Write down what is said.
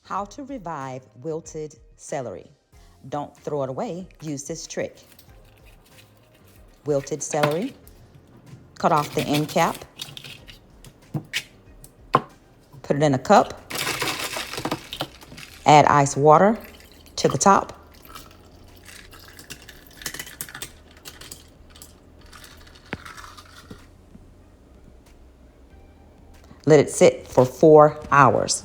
How to revive wilted celery. Don't throw it away, use this trick. Wilted celery, cut off the end cap, put it in a cup, add ice water to the top. Let it sit for 4 hours.